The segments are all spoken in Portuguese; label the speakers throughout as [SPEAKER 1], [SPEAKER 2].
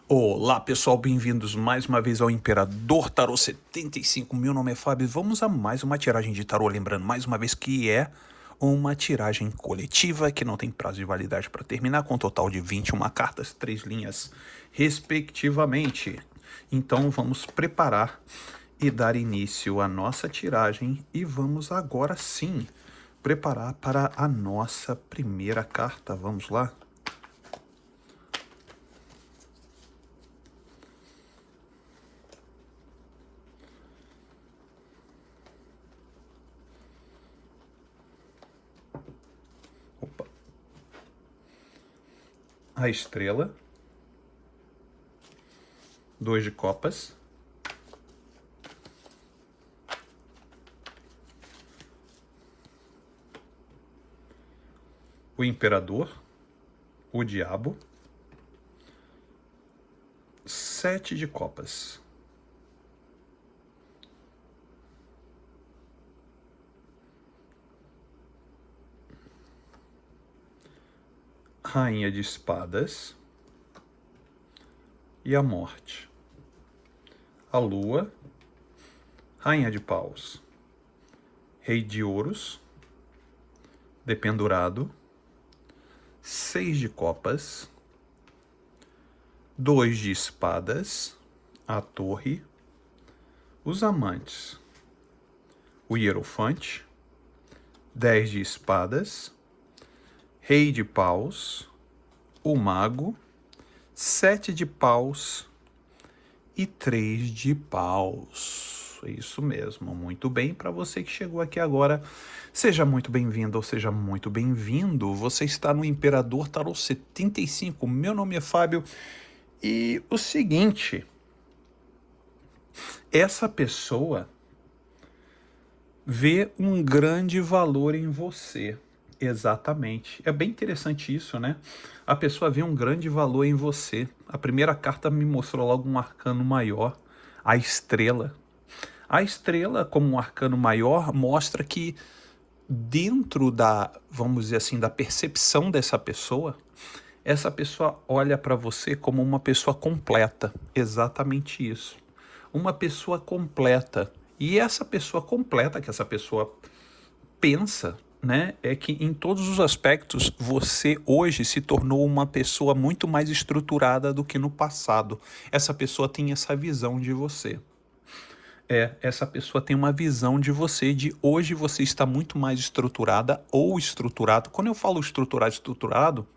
[SPEAKER 1] Olá pessoal, bem-vindos mais uma vez ao Imperador Tarô 75. Meu nome é Fábio. Vamos a mais uma tiragem de tarô, lembrando mais uma vez que é uma tiragem coletiva que não tem prazo de validade para terminar, com um total de 21 cartas, 3 linhas respectivamente. Então vamos preparar e dar início à nossa tiragem e vamos agora sim preparar para a nossa primeira carta. Vamos lá? Opa. A estrela, 2 de copas, o imperador, o diabo, 7 de copas, rainha de espadas e a morte, a lua, rainha de paus, rei de ouros, dependurado, 6 de copas, 2 de espadas, a torre, os amantes, o hierofante, 10 de espadas, rei de paus, o mago, 7 de paus e 3 de paus. É isso mesmo, muito bem. Para você que chegou aqui agora, seja muito bem-vindo ou seja muito bem-vindo. Você está no Imperador Tarô 75. Meu nome é Fábio. E o seguinte, essa pessoa vê um grande valor em você. Exatamente. É bem interessante isso, né? A pessoa vê um grande valor em você. A primeira carta me mostrou logo um arcano maior, a estrela. A estrela, como um arcano maior, mostra que dentro da, vamos dizer assim, da percepção dessa pessoa, essa pessoa olha para você como uma pessoa completa. Exatamente isso. Uma pessoa completa. E essa pessoa completa que essa pessoa pensa, né, é que em todos os aspectos você hoje se tornou uma pessoa muito mais estruturada do que no passado. Essa pessoa tem essa visão de você. Essa pessoa tem uma visão de você, de hoje você está muito mais estruturada ou estruturado. Quando eu falo estruturado,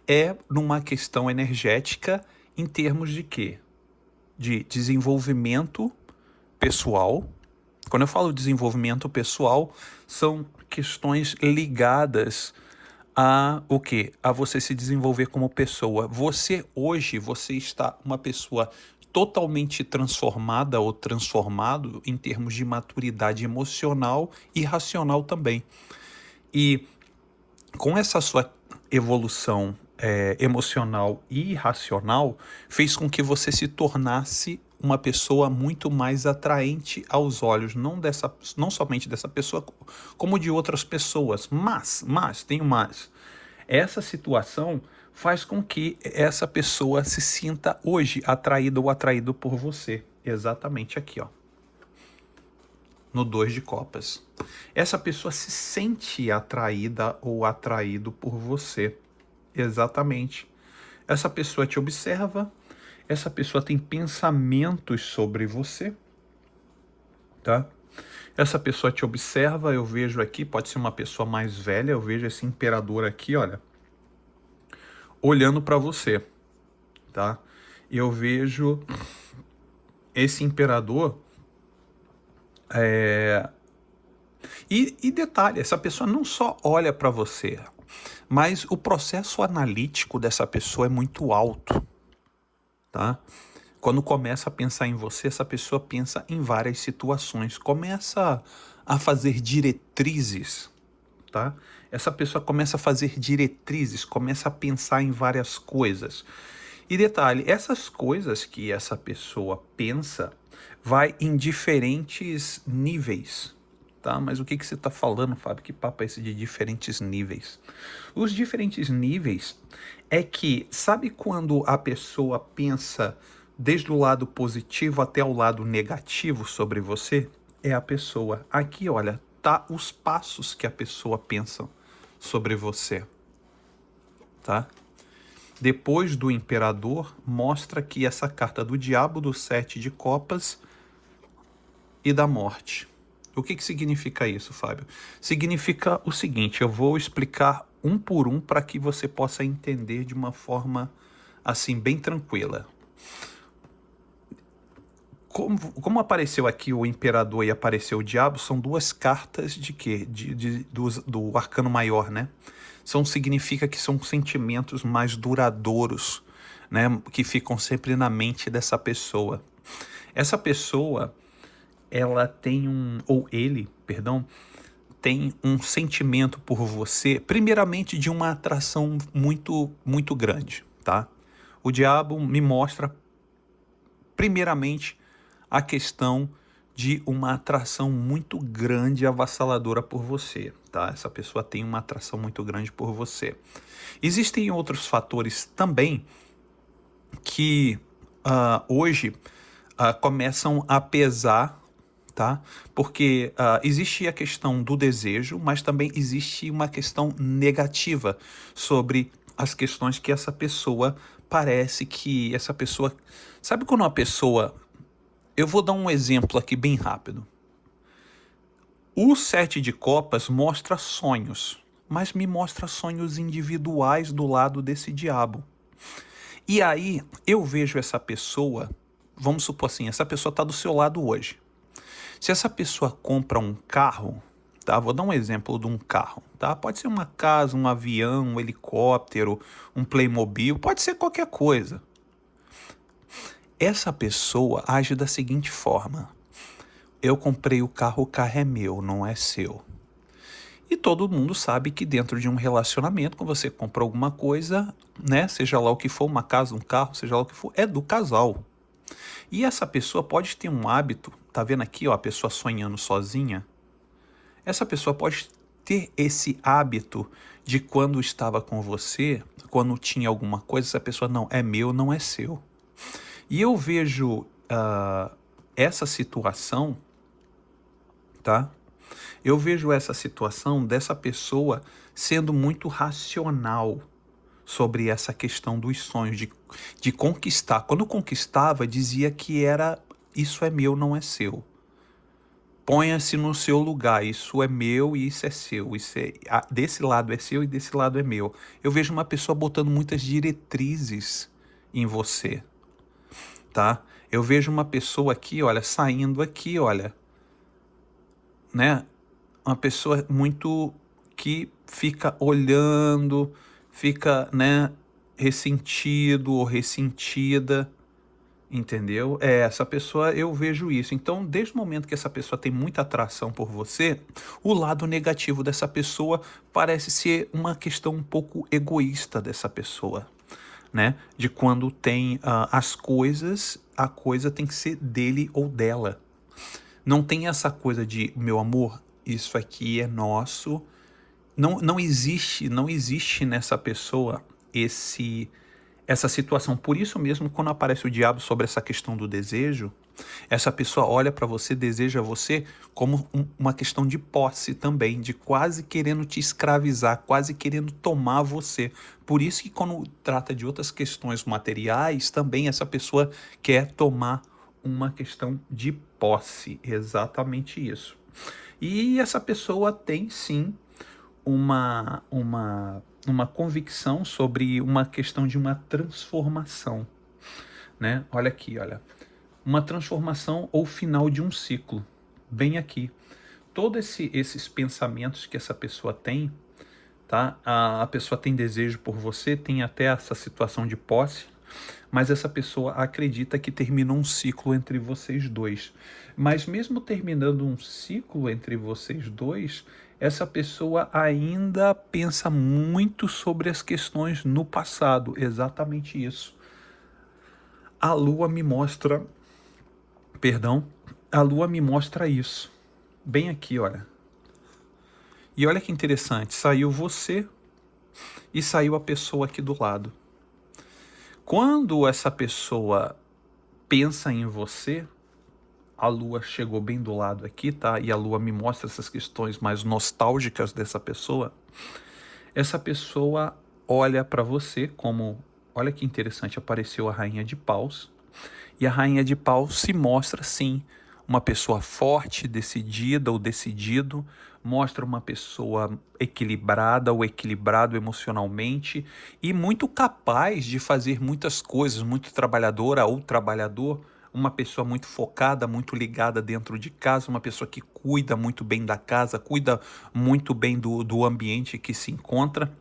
[SPEAKER 1] é numa questão energética em termos de quê? De desenvolvimento pessoal. Quando eu falo desenvolvimento pessoal, são questões ligadas a o quê? A você se desenvolver como pessoa. Você hoje, você está uma pessoa totalmente transformada ou transformado em termos de maturidade emocional e racional também. E com essa sua evolução emocional e racional, fez com que você se tornasse uma pessoa muito mais atraente aos olhos, não somente dessa pessoa, como de outras pessoas. Mas, tenho mais. Essa situação faz com que essa pessoa se sinta hoje atraída ou atraído por você. Exatamente aqui, ó. No 2 de copas. Essa pessoa se sente atraída ou atraído por você. Exatamente. Essa pessoa te observa, essa pessoa tem pensamentos sobre você, tá? Essa pessoa te observa, eu vejo aqui, pode ser uma pessoa mais velha, eu vejo esse imperador aqui, olha, olhando para você, tá? Eu vejo esse imperador e detalhe, essa pessoa não só olha para você, mas o processo analítico dessa pessoa é muito alto, tá? Quando começa a pensar em você, essa pessoa pensa em várias situações, começa a fazer diretrizes, tá? Essa pessoa começa a fazer diretrizes, começa a pensar em várias coisas. E detalhe, essas coisas que essa pessoa pensa vai em diferentes níveis, tá? Mas o que você está falando, Fábio? Que papo é esse de diferentes níveis? Os diferentes níveis é que, sabe quando a pessoa pensa desde o lado positivo até o lado negativo sobre você? É a pessoa. Aqui, olha, tá os passos que a pessoa pensa sobre você, tá? Depois do imperador, mostra aqui essa carta do diabo, do 7 de copas e da morte. O que significa isso, Fábio? Significa o seguinte, eu vou explicar um por um para que você possa entender de uma forma assim bem tranquila. Como apareceu aqui o imperador e apareceu o diabo, são duas cartas de quê? Do arcano maior, né? Significa que são sentimentos mais duradouros, né? Que ficam sempre na mente dessa pessoa. Essa pessoa, ela tem ou ele, perdão, tem um sentimento por você, primeiramente de uma atração muito, muito grande, tá? O diabo me mostra, primeiramente, a questão de uma atração muito grande e avassaladora por você, tá? Essa pessoa tem uma atração muito grande por você. Existem outros fatores também que hoje começam a pesar, tá? Porque existe a questão do desejo, mas também existe uma questão negativa sobre as questões que essa pessoa parece que essa pessoa... Sabe quando uma pessoa... Eu vou dar um exemplo aqui bem rápido. O 7 de copas mostra sonhos, mas me mostra sonhos individuais do lado desse diabo. E aí eu vejo essa pessoa, vamos supor assim, essa pessoa está do seu lado hoje. Se essa pessoa compra um carro, tá? Vou dar um exemplo de um carro, tá? Pode ser uma casa, um avião, um helicóptero, um Playmobil, pode ser qualquer coisa. Essa pessoa age da seguinte forma: eu comprei o carro é meu, não é seu. E todo mundo sabe que dentro de um relacionamento, quando você compra alguma coisa, né, seja lá o que for, uma casa, um carro, seja lá o que for, é do casal. E essa pessoa pode ter um hábito, tá vendo aqui, ó, a pessoa sonhando sozinha? Essa pessoa pode ter esse hábito de quando estava com você, quando tinha alguma coisa, essa pessoa, não, é meu, não é seu. E eu vejo essa situação, tá? Eu vejo essa situação dessa pessoa sendo muito racional sobre essa questão dos sonhos, de conquistar. Quando conquistava, dizia que era, isso é meu, não é seu. Ponha-se no seu lugar, isso é meu e isso é seu. Isso é, desse lado é seu e desse lado é meu. Eu vejo uma pessoa botando muitas diretrizes em você, tá? Eu vejo uma pessoa aqui, olha, saindo aqui, olha, né? Uma pessoa muito que fica olhando, fica, né, ressentido ou ressentida, entendeu? Essa pessoa, eu vejo isso. Então, desde o momento que essa pessoa tem muita atração por você, o lado negativo dessa pessoa parece ser uma questão um pouco egoísta dessa pessoa, né? De quando tem as coisas, a coisa tem que ser dele ou dela. Não tem essa coisa de, meu amor, isso aqui é nosso. Não existe nessa pessoa essa situação. Por isso mesmo, quando aparece o diabo sobre essa questão do desejo, essa pessoa olha para você, deseja você como uma questão de posse também, de quase querendo te escravizar, quase querendo tomar você. Por isso que quando trata de outras questões materiais, também essa pessoa quer tomar uma questão de posse, exatamente isso. E essa pessoa tem sim uma convicção sobre uma questão de uma transformação, né? Olha aqui, olha. Uma transformação ou final de um ciclo. Bem aqui. Todos esses pensamentos que essa pessoa tem, tá? A pessoa tem desejo por você, tem até essa situação de posse, mas essa pessoa acredita que terminou um ciclo entre vocês dois. Mas mesmo terminando um ciclo entre vocês dois, essa pessoa ainda pensa muito sobre as questões no passado. Exatamente isso. A lua me mostra, perdão, a lua me mostra isso. Bem aqui, olha. E olha que interessante, saiu você e saiu a pessoa aqui do lado. Quando essa pessoa pensa em você, a lua chegou bem do lado aqui, tá? E a lua me mostra essas questões mais nostálgicas dessa pessoa. Essa pessoa olha para você como, olha que interessante, apareceu a Rainha de Paus. E a Rainha de Paus se mostra, sim, uma pessoa forte, decidida ou decidido, mostra uma pessoa equilibrada ou equilibrado emocionalmente e muito capaz de fazer muitas coisas, muito trabalhadora ou trabalhador, uma pessoa muito focada, muito ligada dentro de casa, uma pessoa que cuida muito bem da casa, cuida muito bem do ambiente que se encontra.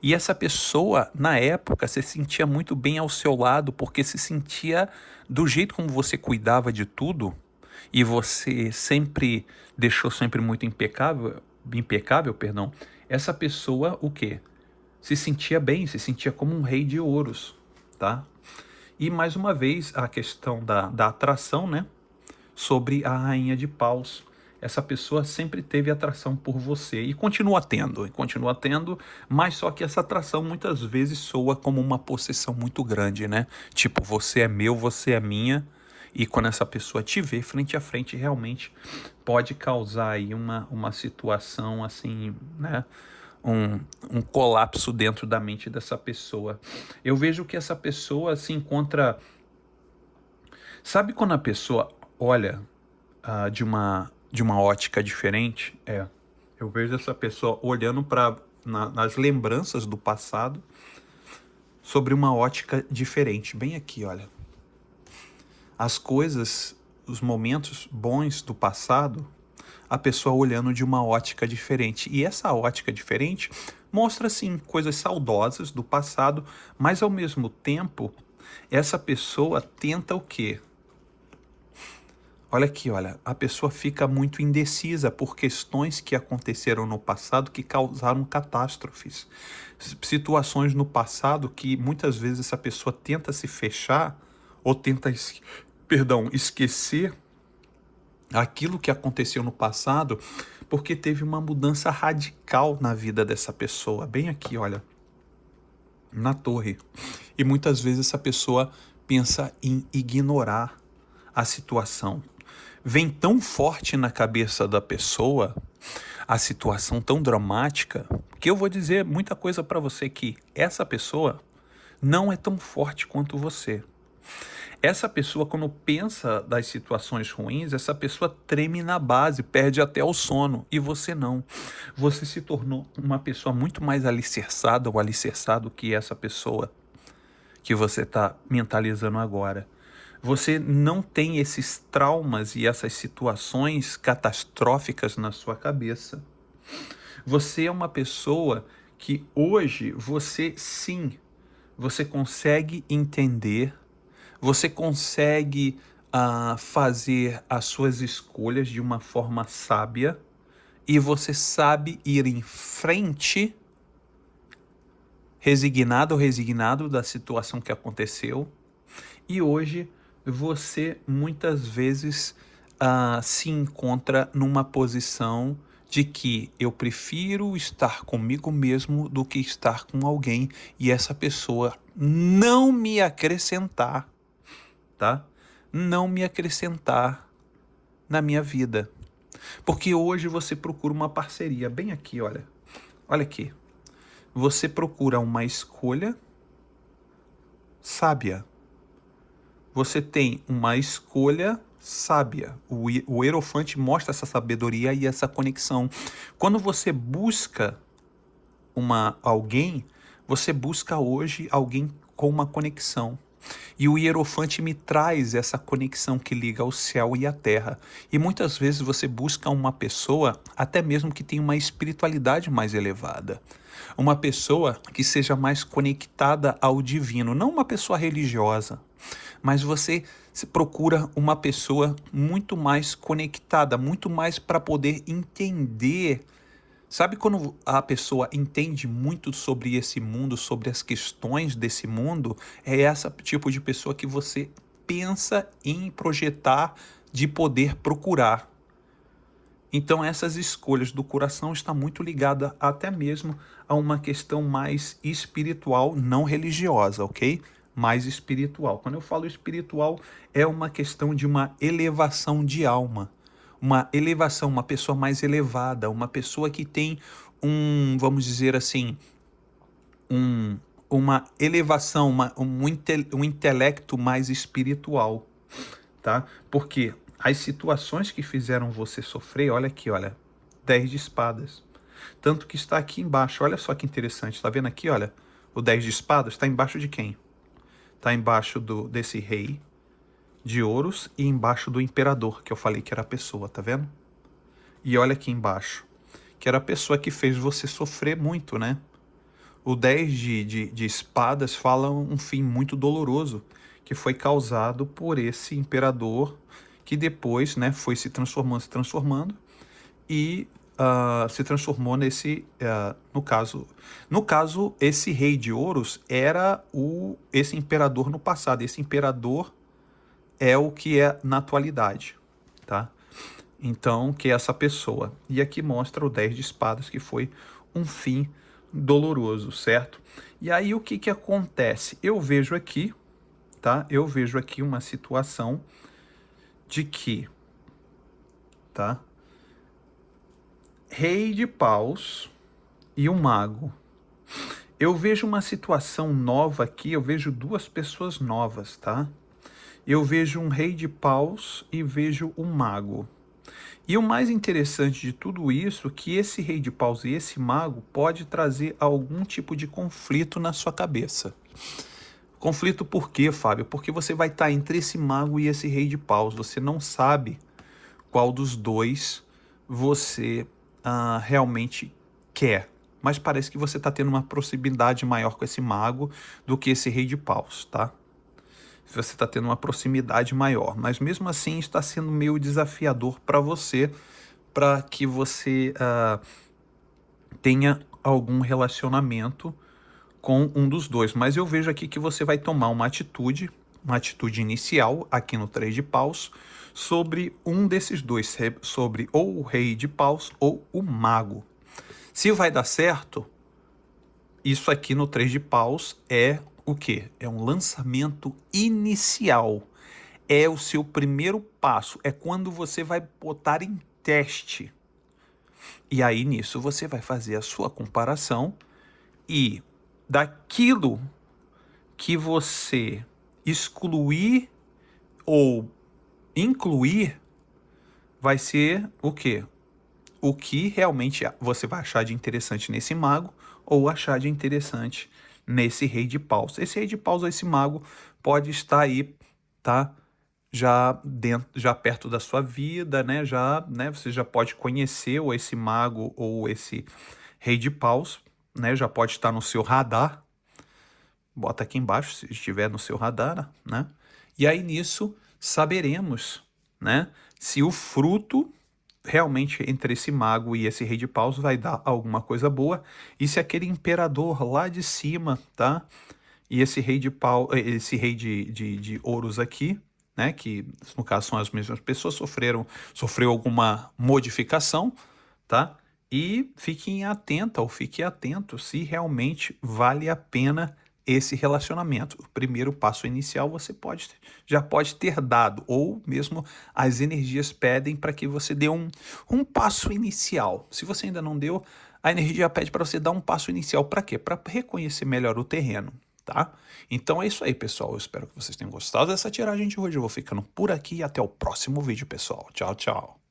[SPEAKER 1] E essa pessoa, na época, se sentia muito bem ao seu lado, porque se sentia do jeito como você cuidava de tudo, e você sempre deixou sempre muito impecável, perdão, essa pessoa o quê? Se sentia bem, se sentia como um rei de ouros, tá? E mais uma vez a questão da atração, né? Sobre a Rainha de Paus. Essa pessoa sempre teve atração por você e continua tendo, mas só que essa atração muitas vezes soa como uma possessão muito grande, né? Tipo, você é meu, você é minha, e quando essa pessoa te vê frente a frente, realmente pode causar aí uma situação assim, né? Um colapso dentro da mente dessa pessoa. Eu vejo que essa pessoa se encontra. Sabe quando a pessoa olha de uma ótica diferente? Eu vejo essa pessoa olhando nas lembranças do passado sobre uma ótica diferente. Bem aqui, olha. As coisas, os momentos bons do passado, a pessoa olhando de uma ótica diferente. E essa ótica diferente mostra, sim, coisas saudosas do passado, mas ao mesmo tempo, essa pessoa tenta o quê? Olha aqui, olha, a pessoa fica muito indecisa por questões que aconteceram no passado que causaram catástrofes. Situações no passado que muitas vezes essa pessoa tenta se fechar ou tenta, esquecer aquilo que aconteceu no passado porque teve uma mudança radical na vida dessa pessoa. Bem aqui, olha, na torre. E muitas vezes essa pessoa pensa em ignorar a situação. Vem tão forte na cabeça da pessoa a situação tão dramática que eu vou dizer muita coisa para você que essa pessoa não é tão forte quanto você. Essa pessoa, quando pensa das situações ruins, essa pessoa treme na base, perde até o sono. E você não. Você se tornou uma pessoa muito mais alicerçada ou alicerçado que essa pessoa que você está mentalizando agora. Você não tem esses traumas e essas situações catastróficas na sua cabeça. Você é uma pessoa que hoje você sim, você consegue entender, você consegue fazer as suas escolhas de uma forma sábia e você sabe ir em frente, resignado ou resignado da situação que aconteceu. E hoje você muitas vezes se encontra numa posição de que eu prefiro estar comigo mesmo do que estar com alguém e essa pessoa não me acrescentar, tá? Não me acrescentar na minha vida. Porque hoje você procura uma parceria. Bem aqui, olha. Olha aqui. Você procura uma escolha sábia. Você tem uma escolha sábia. O Hierofante mostra essa sabedoria e essa conexão. Quando você busca alguém, você busca hoje alguém com uma conexão. E o Hierofante me traz essa conexão que liga o céu e a terra. E muitas vezes você busca uma pessoa, até mesmo que tenha uma espiritualidade mais elevada. Uma pessoa que seja mais conectada ao divino, não uma pessoa religiosa. Mas você procura uma pessoa muito mais conectada, muito mais para poder entender. Sabe quando a pessoa entende muito sobre esse mundo, sobre as questões desse mundo? É esse tipo de pessoa que você pensa em projetar, de poder procurar. Então essas escolhas do coração estão muito ligadas até mesmo a uma questão mais espiritual, não religiosa, ok? mais espiritual. Quando eu falo espiritual, é uma questão de uma elevação de alma, uma elevação, uma pessoa mais elevada, uma pessoa que tem vamos dizer assim, uma elevação, um intelecto mais espiritual, tá? Porque as situações que fizeram você sofrer, olha aqui, olha, 10 de espadas. Tanto que está aqui embaixo, olha só que interessante, tá vendo aqui, olha, o 10 de espadas está embaixo de quem? Está embaixo desse rei de ouros e embaixo do imperador, que eu falei que era a pessoa, tá vendo? E olha aqui embaixo, que era a pessoa que fez você sofrer muito, né? O 10 de espadas fala um fim muito doloroso, que foi causado por esse imperador, que depois, né, foi se transformando, e se transformou nesse, no caso, esse rei de ouros era esse imperador no passado. Esse imperador é o que é na atualidade, tá? Então, que é essa pessoa. E aqui mostra o 10 de espadas, que foi um fim doloroso, certo? E aí o que que acontece? Eu vejo aqui, tá? Eu vejo aqui uma situação de que, tá? Rei de paus e um mago. Eu vejo uma situação nova aqui, eu vejo duas pessoas novas, tá? Eu vejo um rei de paus e vejo um mago. E o mais interessante de tudo isso é que esse rei de paus e esse mago pode trazer algum tipo de conflito na sua cabeça. Conflito por quê, Fábio? Porque você vai estar entre esse mago e esse rei de paus. Você não sabe qual dos dois você realmente quer. Mas parece que você está tendo uma proximidade maior com esse mago do que esse rei de paus, tá? Você está tendo uma proximidade maior, mas mesmo assim está sendo meio desafiador para você, para que você tenha algum relacionamento com um dos dois. Mas eu vejo aqui que você vai tomar uma atitude inicial, aqui no 3 de paus, sobre um desses dois, sobre ou o rei de paus ou o mago. Se vai dar certo, isso aqui no 3 de paus é o quê? É um lançamento inicial. É o seu primeiro passo. É quando você vai botar em teste. E aí nisso você vai fazer a sua comparação e daquilo que você excluir ou incluir vai ser o quê? O que realmente você vai achar de interessante nesse mago ou achar de interessante nesse rei de paus. Esse rei de paus ou esse mago pode estar aí, tá? Já perto da sua vida, né? Você já pode conhecer ou esse mago ou esse rei de paus, né? Já pode estar no seu radar. Bota aqui embaixo se estiver no seu radar, né? E aí nisso saberemos, né? Se o fruto realmente entre esse mago e esse rei de paus vai dar alguma coisa boa, e se aquele imperador lá de cima, tá? E esse rei de pau, esse rei de ouros aqui, né? Que no caso são as mesmas pessoas, sofreu alguma modificação, tá? E fiquem atenta ou fique atento se realmente vale a pena esse relacionamento. O primeiro passo inicial você já pode ter dado, ou mesmo as energias pedem para que você dê um passo inicial. Se você ainda não deu, a energia pede para você dar um passo inicial. Para quê? Para reconhecer melhor o terreno, tá? Então é isso aí, pessoal. Eu espero que vocês tenham gostado dessa tiragem de hoje. Eu vou ficando por aqui e até o próximo vídeo, pessoal. Tchau, tchau.